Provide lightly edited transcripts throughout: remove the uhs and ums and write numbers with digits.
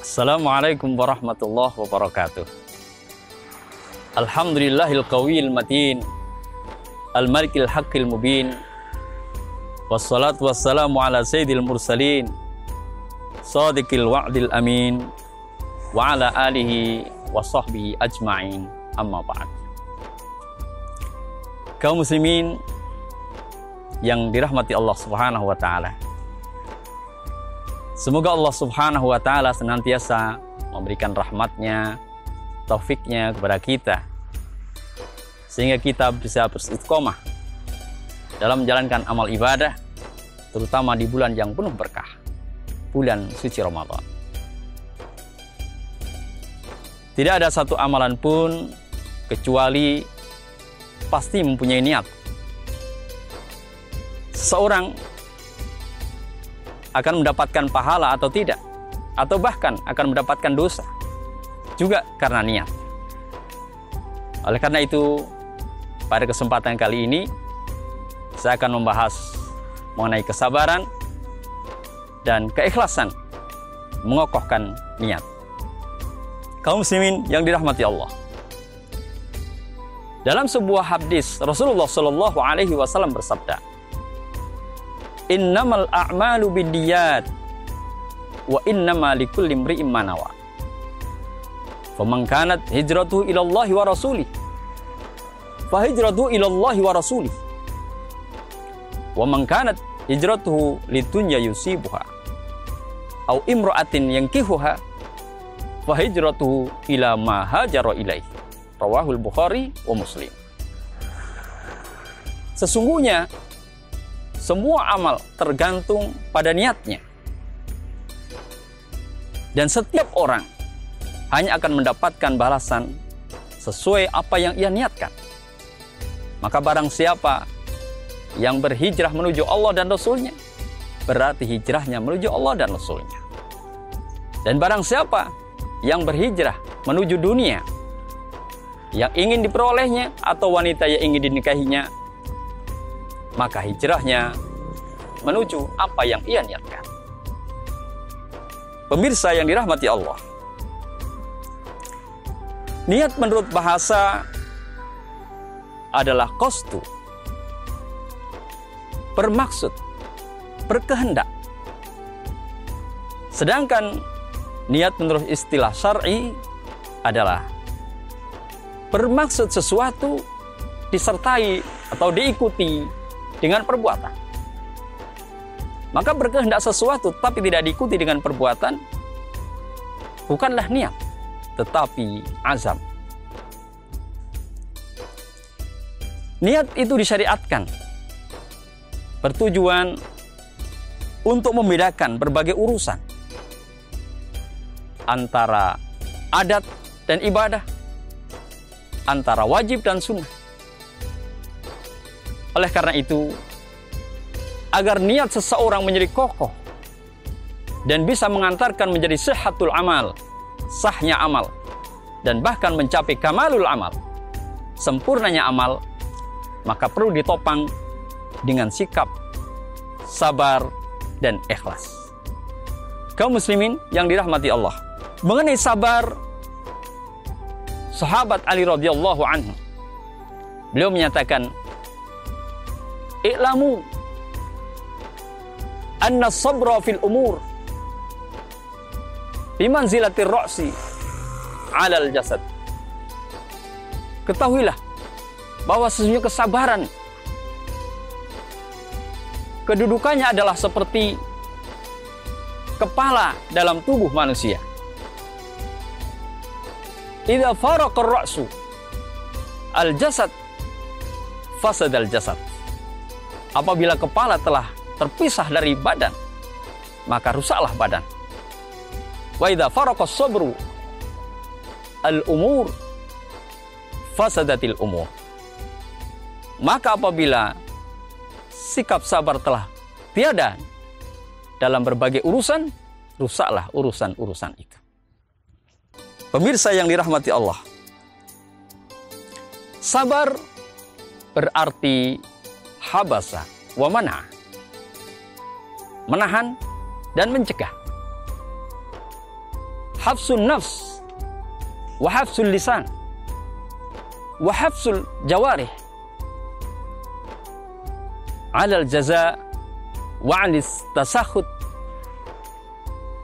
Assalamualaikum warahmatullahi wabarakatuh. Alhamdulillahil qawiyil matin, al-malikil haqqil mubin, wassalatu wassalamu ala sayyidil mursalin, sadiqil wa'dil amin, wa ala alihi wa sahbihi ajma'in, amma ba'd. Kaum muslimin yang dirahmati Allah subhanahu wa ta'ala, semoga Allah subhanahu wa ta'ala senantiasa memberikan rahmatnya, taufiknya kepada kita, sehingga kita bisa beristiqomah dalam menjalankan amal ibadah, terutama di bulan yang penuh berkah, bulan suci Ramadan. Tidak ada satu amalan pun kecuali pasti mempunyai niat. Seorang akan mendapatkan pahala atau tidak, atau bahkan akan mendapatkan dosa juga karena niat. Oleh karena itu, pada kesempatan kali ini saya akan membahas mengenai kesabaran dan keikhlasan mengokohkan niat. Kaum muslimin yang dirahmati Allah, dalam sebuah hadis Rasulullah Shallallahu Alaihi Wasallam bersabda, innamal a'malu binniyat wa innama likulli imri'in ma nawa. Faman kanat hijratuhu ila Allah wa rasulih fa hijratuhu ila Allah wa rasulih. Wa man kanat hijratuhu lidunya yusibuha aw imra'atin yankihuha fa hijratuhu ila ma hajara ilaihi. Rawahul Bukhari wa Muslim. Sesungguhnya semua amal tergantung pada niatnya. Dan setiap orang hanya akan mendapatkan balasan sesuai apa yang ia niatkan. Maka barang siapa yang berhijrah menuju Allah dan Rasulnya, berarti hijrahnya menuju Allah dan Rasulnya. Dan barang siapa yang berhijrah menuju dunia yang ingin diperolehnya atau wanita yang ingin dinikahinya, maka hijrahnya menuju apa yang ia niatkan. Pemirsa yang dirahmati Allah, niat menurut bahasa adalah qasdu, bermaksud, berkehendak. Sedangkan niat menurut istilah syar'i adalah bermaksud sesuatu disertai atau diikuti dengan perbuatan. Maka berkehendak sesuatu tapi tidak diikuti dengan perbuatan bukanlah niat, tetapi azam. Niat itu disyariatkan bertujuan untuk membedakan berbagai urusan antara adat dan ibadah, antara wajib dan sunnah. Oleh karena itu, agar niat seseorang menjadi kokoh dan bisa mengantarkan menjadi sihhatul amal, sahnya amal, dan bahkan mencapai kamalul amal, sempurnanya amal, maka perlu ditopang dengan sikap sabar dan ikhlas. Kaum muslimin yang dirahmati Allah, mengenai sabar, sahabat Ali radhiyallahu anhu, beliau menyatakan, i'lamu anna sabra fil umur bimanzilatir ra'si 'alal jasad. Ketahuilah bahwa sesungguhnya kesabaran kedudukannya adalah seperti kepala dalam tubuh manusia. Idza faraqa ar-ra'su al-jasad fasada al-jasad. Apabila kepala telah terpisah dari badan, maka rusaklah badan. Wa idza faraqa as-sabru al-umur fasadatil umur. Maka apabila sikap sabar telah tiada dalam berbagai urusan, rusaklah urusan-urusan itu. Pemirsa yang dirahmati Allah, sabar berarti habasa wa mana, menahan dan mencegah. hafsun nafs, wa hafsul lisan, wa hafsul jawarih, alal jaza wa anis tasakhut.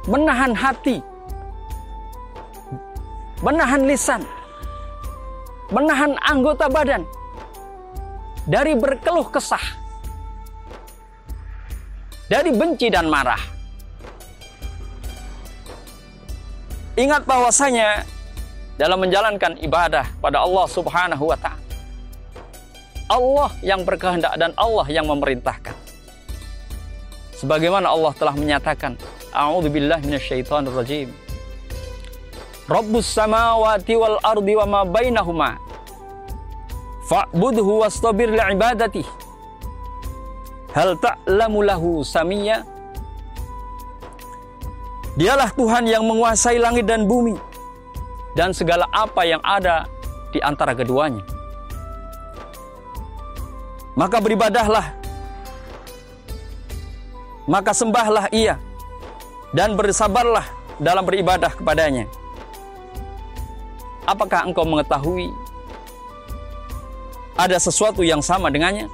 Menahan hati, menahan lisan, menahan anggota badan dari berkeluh kesah, dari benci dan marah. Ingat bahwasanya dalam menjalankan ibadah pada Allah Subhanahu wa ta'ala, Allah yang berkehendak dan Allah yang memerintahkan. Sebagaimana Allah telah menyatakan, a'udzubillahi minasyaitonir rajim. Rabbus samawati wal ardi wa ma bainahuma fa'budhu wastabir li'ibadatihi hal ta'lamu lahu samiyya. Dialah Tuhan yang menguasai langit dan bumi dan segala apa yang ada di antara keduanya. Maka beribadahlah, maka sembahlah Ia dan bersabarlah dalam beribadah kepadanya. Apakah engkau mengetahui ada sesuatu yang sama dengannya?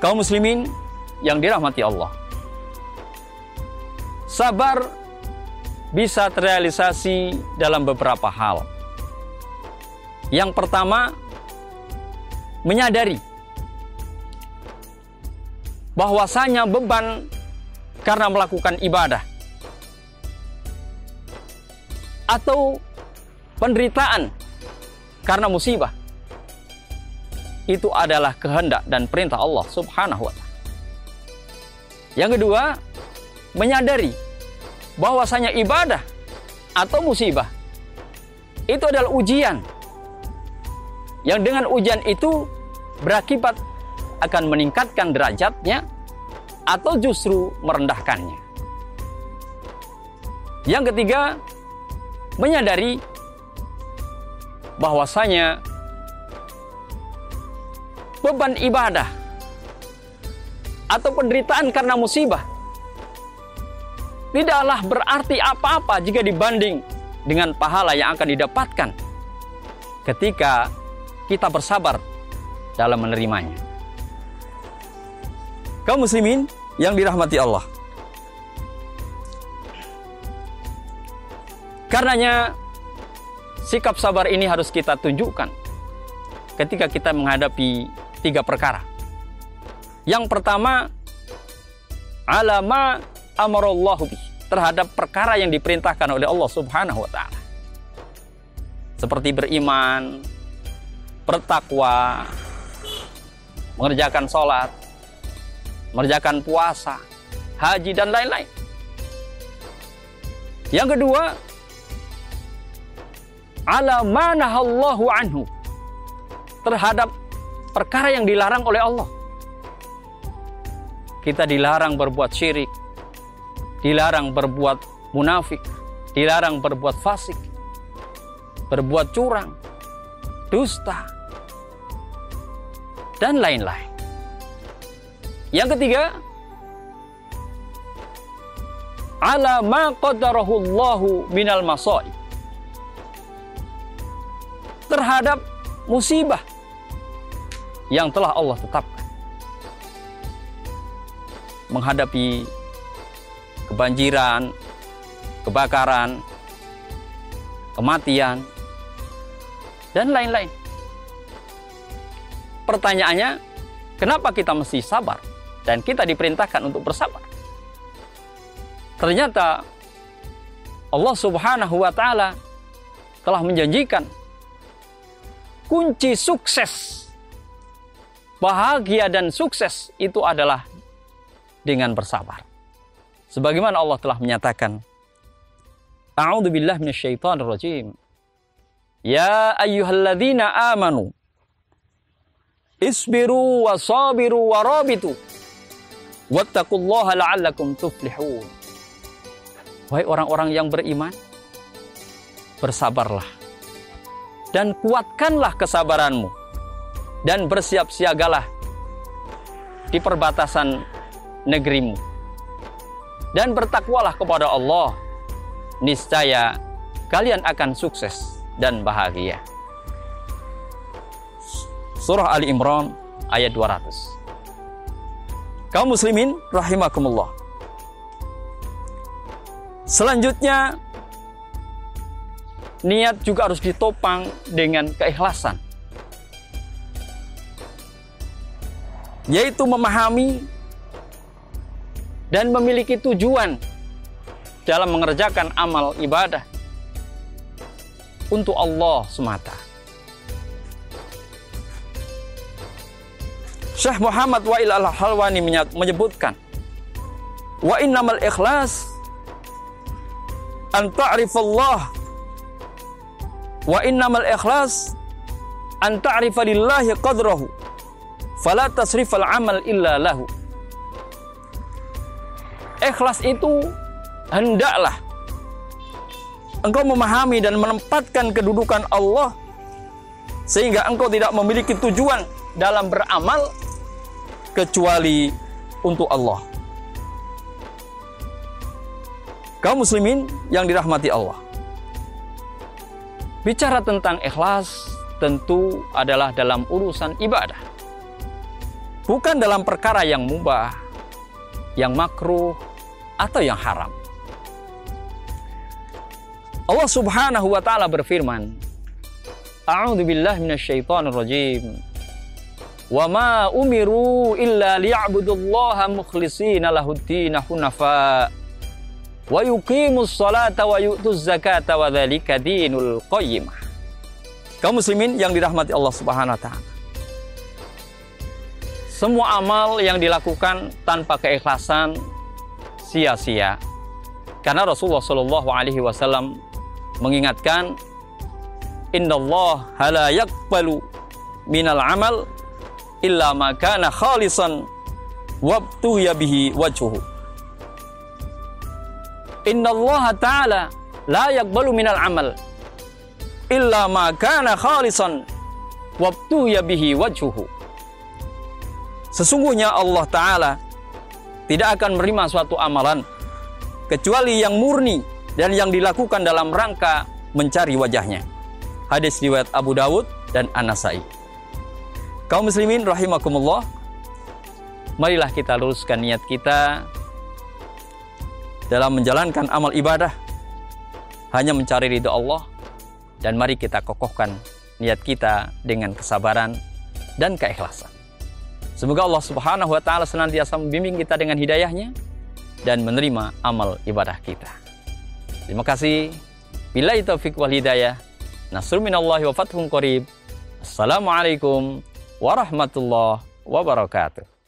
Kaum muslimin yang dirahmati Allah, sabar bisa terrealisasi dalam beberapa hal. Yang pertama, menyadari bahwasanya beban karena melakukan ibadah atau penderitaan karena musibah itu adalah kehendak dan perintah Allah Subhanahu wa ta'ala. Yang kedua, menyadari bahwasanya ibadah atau musibah itu adalah ujian yang dengan ujian itu berakibat akan meningkatkan derajatnya atau justru merendahkannya. Yang ketiga, menyadari bahwasanya beban ibadah atau penderitaan karena musibah tidaklah berarti apa-apa jika dibanding dengan pahala yang akan didapatkan ketika kita bersabar dalam menerimanya. Kaum muslimin yang dirahmati Allah, karenanya sikap sabar ini harus kita tunjukkan ketika kita menghadapi 3 perkara. Yang pertama, alama amarallahu bih, terhadap perkara yang diperintahkan oleh Allah Subhanahu wa ta'ala. Seperti beriman, bertakwa, mengerjakan sholat, mengerjakan puasa, haji, dan lain-lain. Yang kedua, ala ma nahallahu anhu, terhadap perkara yang dilarang oleh Allah. Kita dilarang berbuat syirik, dilarang berbuat munafik, dilarang berbuat fasik, berbuat curang, dusta, dan lain-lain. Yang ketiga, ala ma qadarahu Allahu minal masaib, terhadap musibah yang telah Allah tetapkan. Menghadapi kebanjiran, kebakaran, kematian, dan lain-lain. Pertanyaannya, kenapa kita mesti sabar? Dan kita diperintahkan untuk bersabar. Ternyata Allah Subhanahu wa ta'ala telah menjanjikan kunci sukses, bahagia dan sukses itu adalah dengan bersabar. Sebagaimana Allah telah menyatakan, a'udzubillahi minasyaitonir rajim. Ya ayyuhalladzina amanu isbiru wa sabiru wa rabitu wattaqullaha la'allakum tuflihun. Wahai orang-orang yang beriman, bersabarlah dan kuatkanlah kesabaranmu dan bersiap-siagalah di perbatasan negerimu dan bertakwalah kepada Allah niscaya kalian akan sukses dan bahagia. Surah Ali Imran ayat 200. Kaum muslimin rahimakumullah. Selanjutnya, niat juga harus ditopang dengan keikhlasan, yaitu memahami dan memiliki tujuan dalam mengerjakan amal ibadah untuk Allah semata. Syekh Muhammad Wa'il Al-Halwani menyebutkan, wa innamal ikhlas an ta'rifallah wa innamal ikhlas an ta'rifa lillahi qadrahu fala tasrifal amal illa lahu. Ikhlas itu hendaklah engkau memahami dan menempatkan kedudukan Allah sehingga engkau tidak memiliki tujuan dalam beramal kecuali untuk Allah. Kaum muslimin yang dirahmati Allah, bicara tentang ikhlas tentu adalah dalam urusan ibadah, bukan dalam perkara yang mubah, yang makruh, atau yang haram. Allah Subhanahu wa ta'ala berfirman, A'udzu billahi minasyaitonir rajim. Wa ma umiru illa liya'budullaha mukhlishina lahud-din hunafa wa yuqimus salata wa yu'tuz zakata wa dzalika dinul qayyimah. Kaum muslimin yang dirahmati Allah Subhanahu wa ta'ala, semua amal yang dilakukan tanpa keikhlasan sia-sia. Karena Rasulullah Shallallahu alaihi wasallam mengingatkan, innallaha la yaqbalu minal amal illa ma kana khalisan wabtuhiya bihi wajhuhu. Innallaha ta'ala la yaqbalu minal amal illa ma kana khalisan wabtuhiya bihi wajhuhu. Sesungguhnya Allah Ta'ala tidak akan menerima suatu amalan kecuali yang murni dan yang dilakukan dalam rangka mencari wajahnya. Hadis riwayat Abu Dawud dan An-Nasai. Kaum muslimin rahimakumullah, marilah kita luruskan niat kita dalam menjalankan amal ibadah hanya mencari ridha Allah, dan mari kita kokohkan niat kita dengan kesabaran dan keikhlasan. Semoga Allah Subhanahu wa ta'ala senantiasa membimbing kita dengan hidayahnya dan menerima amal ibadah kita. Terima kasih. Billahi taufiq wal hidayah. Nasrun minallahi wa fathun qarib. Assalamualaikum warahmatullahi wabarakatuh.